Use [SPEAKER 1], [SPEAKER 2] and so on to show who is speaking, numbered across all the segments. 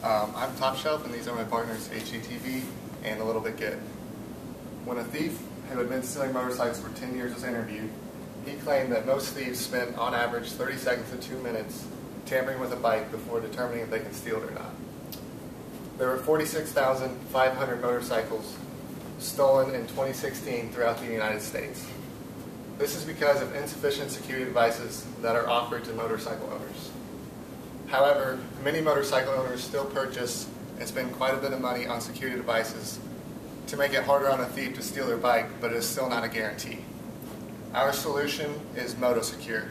[SPEAKER 1] I'm Top Shelf, and these are my partners, HGTV and A Little Bit Good. When a thief who had been stealing motorcycles for 10 years was interviewed, he claimed that most thieves spend on average 30 seconds to 2 minutes tampering with a bike before determining if they can steal it or not. There were 46,500 motorcycles stolen in 2016 throughout the United States. This is because of insufficient security devices that are offered to motorcycle owners. However, many motorcycle owners still purchase and spend quite a bit of money on security devices to make it harder on a thief to steal their bike, but it is still not a guarantee. Our solution is MotoSecure.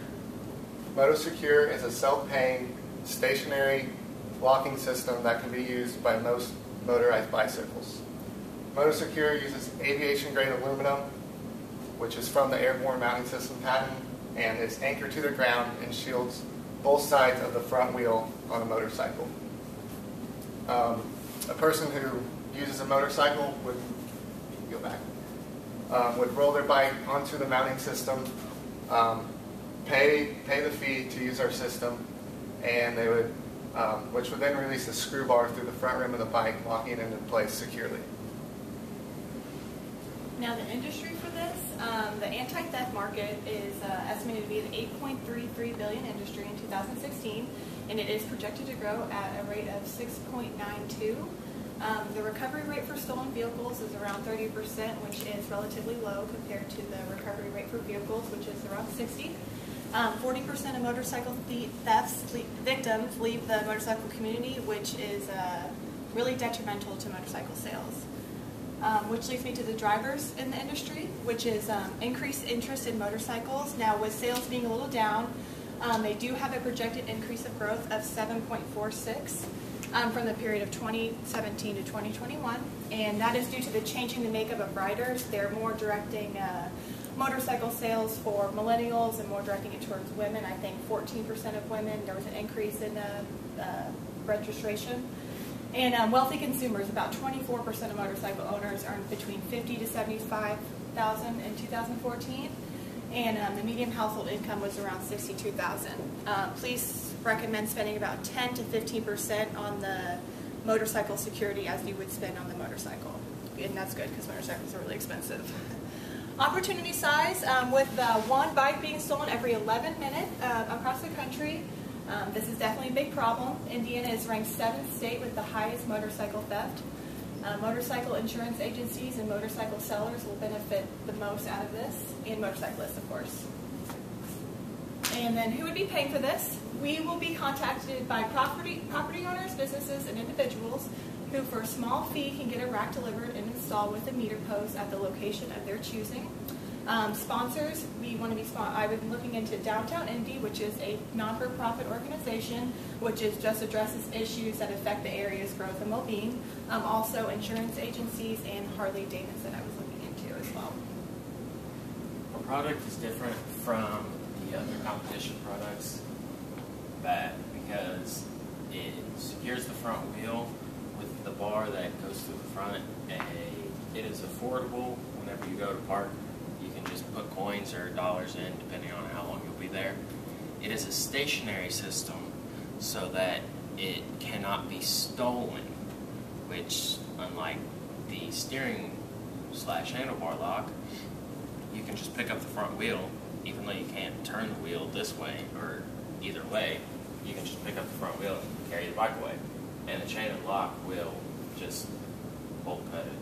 [SPEAKER 1] MotoSecure is a self-paying, stationary locking system that can be used by most motorized bicycles. MotoSecure uses aviation-grade aluminum, which is from the airborne mounting system patent, and is anchored to the ground and shields both sides of the front wheel on a motorcycle. A person who uses a motorcycle would roll their bike onto the mounting system, pay the fee to use our system, and they would, which would then release the screw bar through the front rim of the bike, locking it into place securely.
[SPEAKER 2] Now the industry for this, the anti-theft market is estimated to be an $8.33 billion industry in 2016, and it is projected to grow at a rate of 6.92. The recovery rate for stolen vehicles is around 30%, which is relatively low compared to the recovery rate for vehicles, which is around 60%. 40% of motorcycle victims leave the motorcycle community, which is really detrimental to motorcycle sales. Which leads me to the drivers in the industry, which is increased interest in motorcycles. Now, with sales being a little down, they do have a projected increase of growth of 7.46 from the period of 2017 to 2021, and that is due to the changing the makeup of riders. They're more directing motorcycle sales for millennials and more directing it towards women. I think 14% of women, there was an increase in registration. And wealthy consumers, about 24% of motorcycle owners earned between $50,000 to $75,000 in 2014, and the median household income was around $62,000. Police recommend spending about 10 to 15% on the motorcycle security as you would spend on the motorcycle, and that's good because motorcycles are really expensive. Opportunity size, with one bike being stolen every 11 minutes across the country. This is definitely a big problem. Indiana is ranked 7th state with the highest motorcycle theft. Motorcycle insurance agencies and motorcycle sellers will benefit the most out of this, and motorcyclists, of course. And then who would be paying for this? We will be contacted by property owners, businesses, and individuals who, for a small fee, can get a rack delivered and installed with a meter post at the location of their choosing. Sponsors, I've been looking into Downtown Indy, which is a non-for-profit organization which just addresses issues that affect the area's growth and well-being. Also insurance agencies and Harley Davidson I was looking into as well.
[SPEAKER 3] Our product is different from the other competition products because it secures the front wheel with the bar that goes through the front, and it is affordable whenever you go to park. You can just put coins or dollars in depending on how long you'll be there. It is a stationary system so that it cannot be stolen, which, unlike the steering / handlebar lock, you can just pick up the front wheel. Even though you can't turn the wheel this way or either way, you can just pick up the front wheel and carry the bike away. And the chain and lock will just bolt cut it.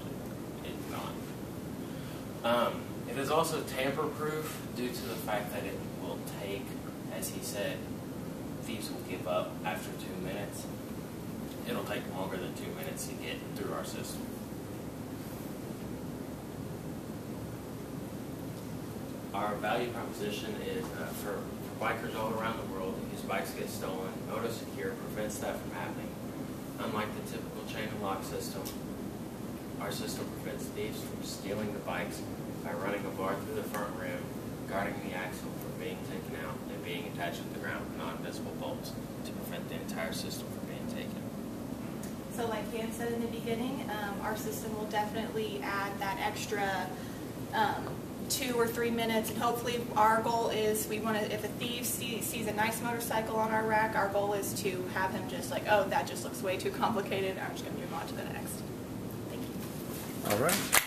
[SPEAKER 3] It's not. It is also tamper-proof due to the fact that it will take, as he said, thieves will give up after 2 minutes. It'll take longer than 2 minutes to get through our system. Our value proposition is for bikers all around the world whose bikes get stolen, MotoSecure prevents that from happening. Unlike the typical chain and lock system, our system prevents thieves from stealing the bikes by running a bar through the front rim, guarding the axle from being taken out, and being attached to the ground with non-visible bolts to prevent the entire system from being taken.
[SPEAKER 2] So like Dan said in the beginning, our system will definitely add that extra 2 or 3 minutes, and hopefully our goal is we want to, if a thief sees a nice motorcycle on our rack, our goal is to have him just like, oh, that just looks way too complicated, I'm just going to move on to the next. Thank you.
[SPEAKER 4] All right.